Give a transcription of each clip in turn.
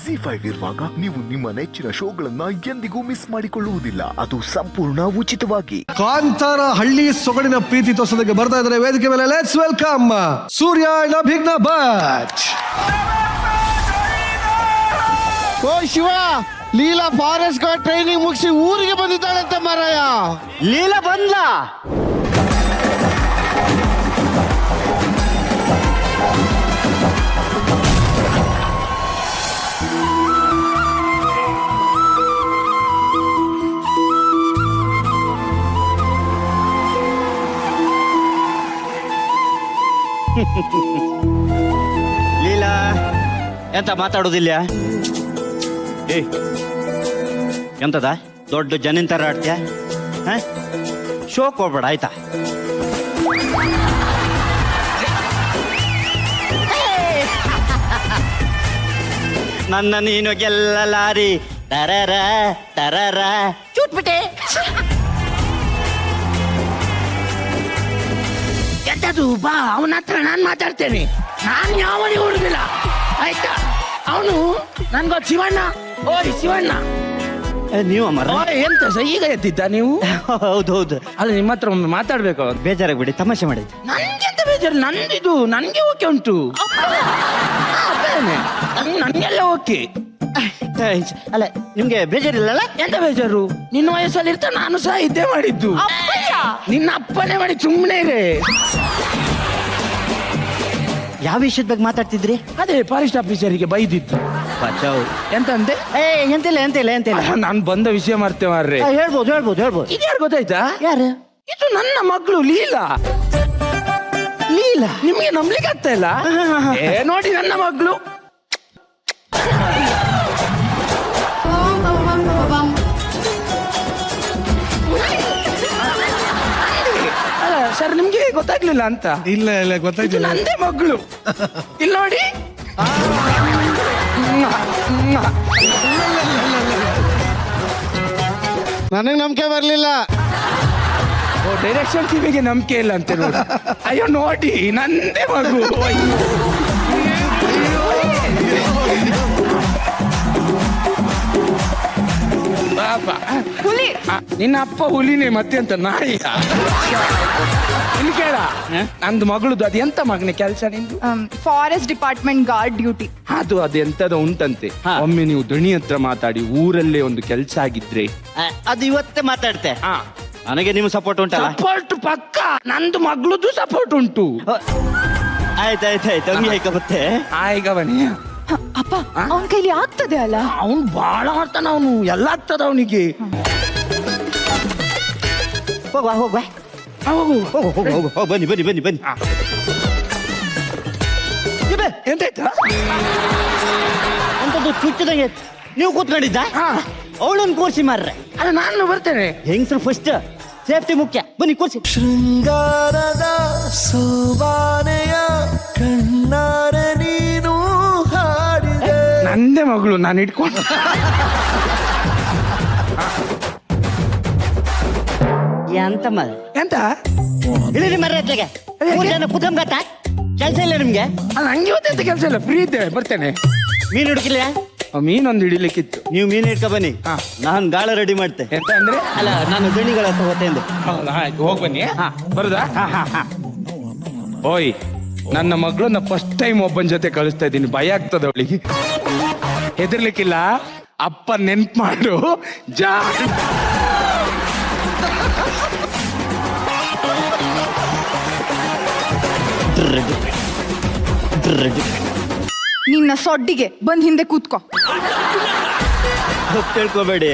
ಜಿ5 ಇರುವಾಗ ನೀವು ನಿಮ್ಮ ನೆಚ್ಚಿನ ಶೋಗಳನ್ನ ಎಂದಿಗೂ ಮಿಸ್ ಮಾಡಿಕೊಳ್ಳುವುದಿಲ್ಲ. ಅದು ಸಂಪೂರ್ಣ ಉಚಿತವಾಗಿ. ಕಾಂತಾರ ಹಳ್ಳಿ ಸೊಗಡಿನ ಪ್ರೀತಿ ತೋರ್ಸೋದಕ್ಕೆ ಬರ್ತಾ ಇದ್ದಾರೆ ವೇದಿಕೆ ಮೇಲೆ. Let's welcome Surya and Abhijna Bhat. ಓ Shiva, Leela forest guard training ಮುಗಿಸಿ ಊರಿಗೆ ಬಂದಿದ್ದಾಳಂತೆ ಮಾರಾಯ. ಲೀಲಾ ಬಂದ್ಲಾ? ಲೀಲಾ ಎಂತ ಮಾತಾಡೋದಿಲ್ಲ? ಏ ಎಂತದ ದೊಡ್ಡ ಜನಿನ್ ತರ ಆಡ್ತೀಯ? ಶೋಕ್ ಹೋಗ್ಬೇಡ ಆಯ್ತಾ? ನನ್ನ ನೀನು ಗೆಲ್ಲಲಾರಿ ತರರ ತರರ ಚೂಟ್ಬಿಟ್ಟೆ. ಎಂತದು ಬಾ, ಅವನ ಹತ್ರ ನಾನು ಮಾತಾಡ್ತೇನೆ. ನಾನು ಯಾವನಿಗೆ ಹುಡುಗಿಲ್ಲ ಆಯ್ತಾ? ಅವನು ನನ್ಗೊತ್ತು ಶಿವಣ್ಣ. ಓಯ್ ಶಿವಣ್ಣ, ನೀವು ಮರ ಎಂತ ಈಗ ಎದ್ದಿದ್ದ ನೀವು? ಹೌದೌದು. ಅಲ್ಲ, ನಿಮ್ಮ ಹತ್ರ ಒಮ್ಮೆ ಮಾತಾಡ್ಬೇಕು. ಬೇಜಾರಾಗ್ಬಿಡಿ, ತಮಾಷೆ ಮಾಡಿದ್ದು. ನನ್ಗೆಂತ ಬೇಜಾರು? ನಂದಿದು ನನ್ಗೆ ಓಕೆ ಉಂಟು. ನನ್ಗೆಲ್ಲ ಓಕೆ. ಅಲ್ಲ ನಿಮ್ಗೆ ಬೇಜಾರಿಲ್ಲಲ್ಲ? ಎಂತ ಬೇಜಾರು? ನಿನ್ನ ವಯಸ್ಸಲ್ಲಿ ಇರ್ತಾ ನಾನು ಸಹ ಇದ್ದೇ ಮಾಡಿದ್ದು. ನಿನ್ನ ಅಪ್ಪನೇ ಮಾಡಿ ಸುಮ್ಮನೆ ಇರೇ. ಯಾವ ವಿಷಯದ ಬಗ್ಗೆ ಮಾತಾಡ್ತಿದ್ರಿ? ಅದೇ ಫಾರೆಸ್ಟ್ ಆಫೀಸರಿಗೆ ಬೈದಿತ್ತು. ಎಂತಂತೆ? ಎಂತಿಲ್ಲ ಎಂತಿಲ್ಲ ಎಂತಿಲ್ಲ. ನಾನು ಬಂದ ವಿಷಯ ಮರ್ತೇ ಮಾರ್ರೆ. ಹೇಳ್ಬೋದು ಹೇಳ್ಬೋದು ಹೇಳ್ಬೋದು. ಇದು ಯಾರು ಗೊತ್ತಾಯ್ತಾ? ಯಾರು? ಇದು ನನ್ನ ಮಗಳು ಲೀಲಾ. ಲೀಲಾ? ನಿಮ್ಗೆ ನಂಬ್ಲಿಕ್ಕೆ ಆಗ್ತಾ ಇಲ್ಲ? ನೋಡಿ ನನ್ನ ಮಗಳು. ಸರ್ ನಿಮ್ಗೆ ಗೊತ್ತಾಗ್ಲಿಲ್ಲ ಅಂತ? ಇಲ್ಲ ಇಲ್ಲ ಗೊತ್ತಾಯ್ತಿಲ್ಲ. ನಂದೇ ಮಗಳು. ಇಲ್ಲಿ ನೋಡಿ. ನನಗೆ ನಂಬಿಕೆ ಬರ್ಲಿಲ್ಲ. ಡೈರೆಕ್ಷನ್ ಟಿವಿಗೆ ನಂಬಿಕೆ ಇಲ್ಲ ಅಂತ ನೋಡಿ. ಅಯ್ಯೋ ನೋಡಿ, ನಂದೇ ಮಗು. ಹುಲಿ. ನಿನ್ನ ಅಪ್ಪ ಹುಲಿನೇ, ಮತ್ತೆ ಅಂತ ನಾಯಿ. ಇಲ್ಲಿ ಕೇಳ, ನಂದು ಮಗಳದು ಅದು ಎಂತ ಮಗನೇ ಕೆಲಸ ನಿಂದು? Forest department guard duty. ಅದು ಎಂತದ ಉಂಟಂತೆ. ಒಮ್ಮೆ ನೀವು ದಣಿ ಹತ್ರ ಮಾತಾಡಿ ಊರಲ್ಲೇ ಒಂದು ಕೆಲಸ ಆಗಿದ್ರೆ ಅದು ಇವತ್ತೇ ಮಾತಾಡ್ತೆ. ನನಗೆ ನಿಮ್ಮ ಸಪೋರ್ಟ್ ಉಂಟಲ್ಲ? ಸಪೋರ್ಟ್ ಪಕ್ಕ. ನಂದು ಮಗಳದು ಸಪೋರ್ಟ್ ಉಂಟು. ಆಯ್ತಾಯ್ತಾಯ್ತು, ಹಂಗೆ ಹೇಗೆ ಮತ್ತೆ? ಈಗ ಬನ್ನಿ. ಅಪ್ಪ, ಅವನ ಕೈಲಿ ಆಗ್ತದೆ ಅಲ್ಲ? ಅವನು ಬಾಳ ಮಾಡ್ತಾನ, ಅವನು ಎಲ್ಲ ಆಗ್ತದ ಅವನಿಗೆ. ಹೋಗುವ ಹೋಗುವ ಬನ್ನಿ ಬನ್ನಿ ಬನ್ನಿ ಬನ್ನಿ. ಎಂತಾಯ್ತಾ? ಅಂತದ್ದು ಚುಚ್ಚದಂಗೆ ನೀವು ಕೂತ್ಕೊಂಡಿದ್ದ? ಅವಳನ್ನು ಕೂರ್ಸಿ ಮಾರ್ರೆ. ಅಲ್ಲ, ನಾನು ಬರ್ತೇನೆ. ಹೆಂಗ್ಸ್ರು ಫಸ್ಟ್, ಸೇಫ್ಟಿ ಮುಖ್ಯ. ಬನ್ನಿ ಕೂರ್ಸಿ. ಶೃಂಗಾರದ ಸೋಬಾನೆಯ ಕಣ್ಣಾರೆ ನೀನು ಹಾಡಿದೆ. ನಂದೇ ಮಗಳು, ನಾನು ಇಟ್ಕೊಂಡು. ಎಂತ ಮರ ಎಂತ ಇಳಿ ಮರ ಹತ್ಲೆಗೆ 3 ಜನ ಕುತ್ಕೊಂಬತ್ತ. ಕೆಲಸ ಇಲ್ಲ ನಿಮ್ಗೆ? ಅಲ್ಲ, ನಂಗೆ ಇವತ್ತೆಂತ ಕೆಲಸ ಇಲ್ಲ, ಫ್ರೀ ಇದ್ದೇವೆ, ಬರ್ತೇನೆ. ಮೀನು ಹುಡುಕಿಲ್ಲ? ಮೀನೊಂದು ಹಿಡಿಲಿಕ್ಕಿತ್ತು. ನೀವು ಮೀನು ಇಟ್ಕೊ ಬನ್ನಿ, ನಾನು ಗಾಳ ರೆಡಿ ಮಾಡ್ತೆ. ಎಂತ ಅಂದ್ರೆ? ಅಲ್ಲ, ನಾನು ದಣಿಗಳ ಹತ್ರ ಹೋಗ್ತೆ ಎಂದು. ಆಯ್ತು, ಹೋಗ್ ಬನ್ನಿ. ಬರುದಾ? ಓಯ್, ನನ್ನ ಮಗಳನ್ನ ಫಸ್ಟ್ ಟೈಮ್ ಒಬ್ಬನ ಜೊತೆ ಕಳಿಸ್ತಾ ಇದ್ದೀನಿ. ಭಯ ಆಗ್ತದೆ ಅವಳಿಗೆ. ಹೆದರ್ಲಿಕ್ಕಿಲ್ಲ. ಅಪ್ಪ ನೆನ್ಪು ಮಾಡು. ನಿನ್ನ ಸೊಡ್ಡಿಗೆ ಬಂದ್ ಹಿಂದೆ ಕೂತ್ಕೋ. ತಿಳ್ಕೊಬೇಡಿ,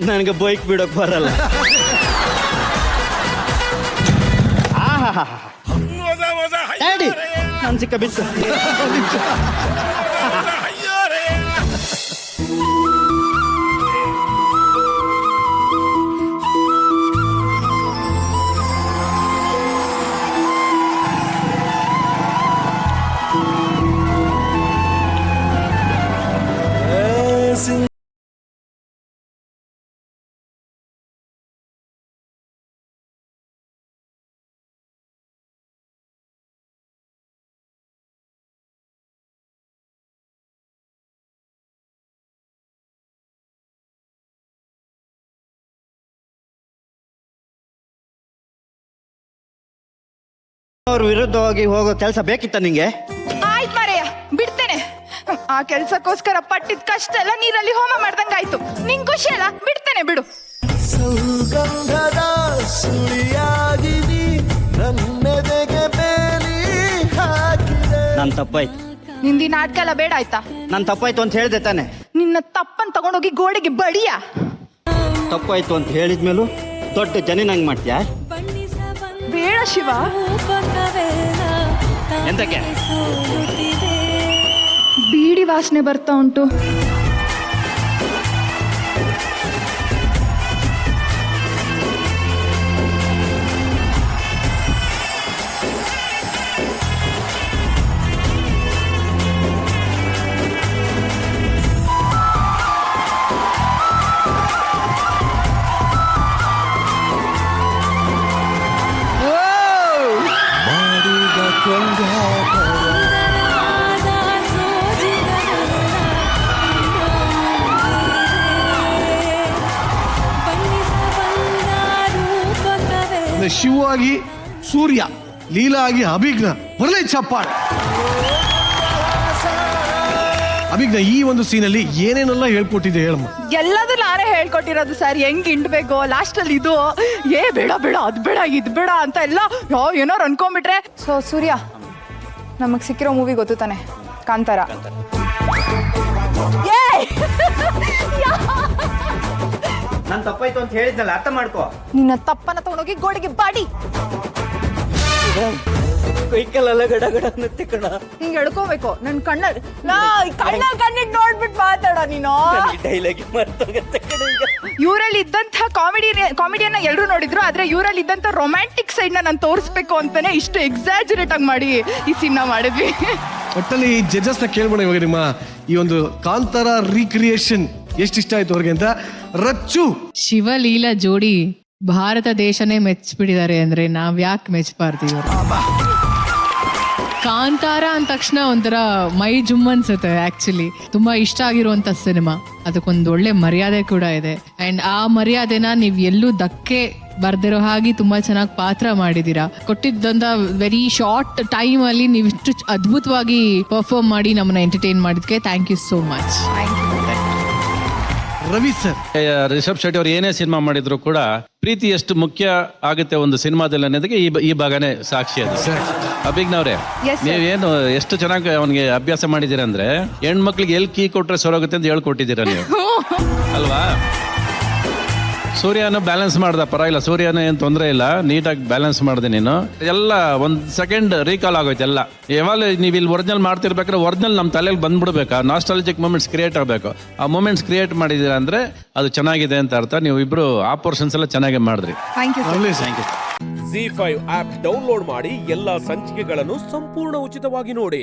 ನನಗೆ ಬೈಕ್ ಬಿಡೋಕ್ ಬರಲ್ಲ. ನಾನು ಸಿಕ್ಕ ಬಿತ್ತು. ಅವ್ರ ವಿರುದ್ಧವಾಗಿ ಹೋಗೋ ಕೆಲಸ ಬೇಕಿತ್ತ ನಿಂಗೆ? ಆಯ್ತು ಮಾರಯ್ಯ, ಬಿಡ್ತೇನೆ. ಆ ಕೆಲ್ಸಕ್ಕೋಸ್ಕರ ಪಟ್ಟಿದ್ ಕಷ್ಟ ಎಲ್ಲ ನೀರಲ್ಲಿ ಹೋಮ ಮಾಡ್ದಂಗಾಯ್ತು. ನಿಂಗ್ ಖುಷಿ ಅಲ್ಲ, ಬಿಡ್ತೇನೆ ಬಿಡು. ಸೌಗಂಧದ ಸುಳಿಯಾಗಿನಿ ನನ್ನೆದೆಗೆ ಬೇಲಿ ಹಾಕಿದೆ. ನನ್ ತಪ್ಪಾಯ್ತು, ನಿಂದಿ ನಾಟಕ ಎಲ್ಲ ಬೇಡ ಆಯ್ತಾ? ನನ್ ತಪ್ಪಾಯ್ತು ಅಂತ ಹೇಳ್ದೆ ತಾನೆ? ನಿನ್ನ ತಪ್ಪನ್ ತಗೊಂಡೋಗಿ ಗೋಡೆಗೆ ಬಡಿಯ. ತಪ್ಪಾಯ್ತು ಅಂತ ಹೇಳಿದ್ಮೇಲೂ ದೊಡ್ಡ ಜನ ನಂಗೆ ಮಾಡ್ತೀಯಾ? ಬೇಡ ಶಿವ. ಎಂತಕ್ಕೆ? ಬೀಡಿ ವಾಸನೆ ಬರ್ತಾ ಉಂಟು. ಮಾಡಿದ ಕೊಂಡಾಟ ಶಿವ ಆಗಿ ಸೂರ್ಯ, ಲೀಲಾ ಆಗಿ ಅಭಿಜ್ಞ. ಒಳ್ಳೆ ಚಪ್ಪಾಳೆ. ಅಭಿಜ್ಞ, ಈ ಒಂದು ಸೀನಲ್ಲಿ ಏನೇನೆಲ್ಲ ಹೇಳ್ಕೊಟ್ಟಿದೆ ಹೇಳಮ್ಮ. ಎಲ್ಲದೂ ನಾನೇ ಹೇಳ್ಕೊಟ್ಟಿರೋದು ಸರ್, ಹೆಂಗ್ ಹಿಂಡ್ಬೇಕು. ಲಾಸ್ಟ್ ಅಲ್ಲಿ ಇದು ಬೇಡ ಬೇಡ ಅದ್ ಬೇಡ ಇದ್ ಬೇಡ ಅಂತ ಎಲ್ಲ ಏನಾರು ಅನ್ಕೊಂಡ್ಬಿಟ್ರೆ. ಸೊ ಸೂರ್ಯ, ನಮಗ್ ಸಿಕ್ಕಿರೋ ಮೂವಿ ಗೊತ್ತು ತಾನೆ? ಕಾಂತಾರ. ನನ್ ತಪ್ಪಾಯ್ತು ಅಂತ ಹೇಳಿದ್ನಲ್ಲ, ಅರ್ಥ ಮಾಡ್ಕೋ. ನಿನ್ನ ತಪ್ಪನ್ನ ತಗೊಂಡೋಗಿ ಗೋಡೆಗೆ ಬಾಡಿ. ಕೈಕಲ್ಲೆಲ್ಲ ಗಡ ಗಡ ಅನ್ನತ್ತೆ ಕಣ. ಹಿಂಗ್ ಎಳ್ಕೋಬೇಕು ನನ್ ಕಣ್ಣಲ್ಲಿ ಕಣ್ಣಿಟ್ ನೋಡ್ಬಿಟ್ಟು ಮಾತಾಡ ನೀನು. ಡೈಲಾಗಿ ಮರ್ತೋಗತ್ತೆ ಕಣ ಈಗ. ಇವರಲ್ಲಿ ಇದ್ದಂಥ ಕಾಮಿಡಿಯನ್ನ ಎಲ್ಲರೂ ನೋಡಿದ್ರು, ಆದ್ರೆ ಇವರಲ್ಲಿ ಇದ್ದಂಥ ರೊಮ್ಯಾಂಟಿಕ್ ಸೈಡ್ ನಾನು ತೋರಿಸ್ಬೇಕು ಅಂತಾನೆ ಇಷ್ಟು ಎಕ್ಸಾಜುರೇಟ್ ಆಗಿ ಮಾಡಿ ಈ ಸೀನ್ ಮಾಡಿದ್ವಿ. ಒಟ್ಟಲ್ಲಿ ಜಡ್ಜಸ್ ನ ಕೇಳ್ಬೋಣ ಇವಾಗ, ನಿಮ್ಮ ಈ ಒಂದು ಕಾಂತಾರ ರೀಕ್ರಿಯೇಷನ್ ಎಷ್ಟು ಇಷ್ಟ ಆಯ್ತು ಅವ್ರಿಗೆ ಅಂತ. ರಚ್ಚು, ಶಿವಲೀಲಾ ಜೋಡಿ ಭಾರತ ದೇಶನೇ ಮೆಚ್ಚಿಬಿಟ್ಟಿದ್ದಾರೆ ಅಂದ್ರೆ ನಾವ್ ಯಾಕೆ ಮೆಚ್ಚಬಾರ್ದು? ಇವರು ಕಾಂತಾರ ಅಂದ ತಕ್ಷಣ ಒಂಥರ ಮೈ ಜುಮ್ ಅನ್ಸುತ್ತೆ. ಆಕ್ಚುಲಿ ತುಂಬಾ ಇಷ್ಟ ಆಗಿರುವಂತ ಸಿನಿಮಾ, ಅದಕ್ಕೊಂದು ಒಳ್ಳೆ ಮರ್ಯಾದೆ ಕೂಡ ಇದೆ. ಅಂಡ್ ಆ ಮರ್ಯಾದೆನ ನೀವ್ ಎಲ್ಲೂ ಧಕ್ಕೆ ಬರ್ದಿರೋ ಹಾಗೆ ತುಂಬಾ ಚೆನ್ನಾಗಿ ಪಾತ್ರ ಮಾಡಿದೀರಾ. ಕೊಟ್ಟಿದ್ದಂತ ವೆರಿ ಶಾರ್ಟ್ ಟೈಮ್ ಅಲ್ಲಿ ನೀವು ಇಷ್ಟು ಅದ್ಭುತವಾಗಿ ಪರ್ಫಾರ್ಮ್ ಮಾಡಿ ನಮ್ಮನ್ನ ಎಂಟರ್ಟೈನ್ ಮಾಡಿದ್ಕೆ thank you so much. Ravi sir. Rishab Shetty ಅವ್ರು ಏನೇ ಸಿನಿಮಾ ಮಾಡಿದ್ರು ಕೂಡ ಪ್ರೀತಿ ಎಷ್ಟು ಮುಖ್ಯ ಆಗುತ್ತೆ ಒಂದು ಸಿನಿಮಾದಲ್ಲಿ ಅನ್ನೋದಕ್ಕೆ ಈ ಭಾಗನೇ ಸಾಕ್ಷಿ ಅದು. ಅಭಿಜ್ಞವ್ರೆ, ನೀವೇನು ಎಷ್ಟು ಚೆನ್ನಾಗಿ ಅವನಿಗೆ ಅಭ್ಯಾಸ ಮಾಡಿದ್ದೀರ ಅಂದ್ರೆ ಹೆಣ್ಮಕ್ಳಿಗೆ ಎಲ್ಲಿ ಕೀ ಕೊಟ್ರೆ ಸೊರೋಗುತ್ತೆ ಅಂತ ಹೇಳ್ಕೊಟ್ಟಿದ್ದೀರ ನೀವು ಅಲ್ವಾ? ಸೂರ್ಯನ ಬ್ಯಾಲೆನ್ಸ್ ಮಾಡ್ದ, ಪರವಾಗಿಲ್ಲ, ಸೂರ್ಯನ ಏನು ತೊಂದರೆ ಇಲ್ಲ, ನೀಟಾಗಿ ಬ್ಯಾಲೆನ್ಸ್ ಮಾಡಿದೆ ನೀನು. ಎಲ್ಲ ಒಂದು ಸೆಕೆಂಡ್ ರೀಕಾಲ್ ಆಗೋಯ್ತು ಎಲ್ಲ. ಯಾವಾಗ ನೀವು ಇಲ್ಲಿ ಒರಿಜಿನಲ್ ಮಾಡ್ತಿರ್ಬೇಕಾದ್ರೆ ಒರಿಜಿನಲ್ ನಮ್ಮ ತಲೆಯಲ್ಲಿ ಬಂದ್ಬಿಡ್ಬೇಕು, ಆ ನಾಸ್ಟಾಲಜಿಕ್ ಮೂಮೆಂಟ್ಸ್ ಕ್ರಿಯೇಟ್ ಆಗಬೇಕು. ಆ ಮೂಮೆಂಟ್ಸ್ ಕ್ರಿಯೇಟ್ ಮಾಡಿದ್ದೀರಾ ಅಂದರೆ ಅದು ಚೆನ್ನಾಗಿದೆ ಅಂತ ಅರ್ಥ. ನೀವು ಇಬ್ಬರು ಆ ಪೋರ್ಷನ್ಸ್ ಎಲ್ಲ ಚೆನ್ನಾಗಿ ಮಾಡಿದ್ರಿ. Thank you. ZEE5 app download ಮಾಡಿ ಎಲ್ಲಾ ಸಂಚಿಕೆಗಳನ್ನು ಸಂಪೂರ್ಣ ಉಚಿತವಾಗಿ ನೋಡಿ.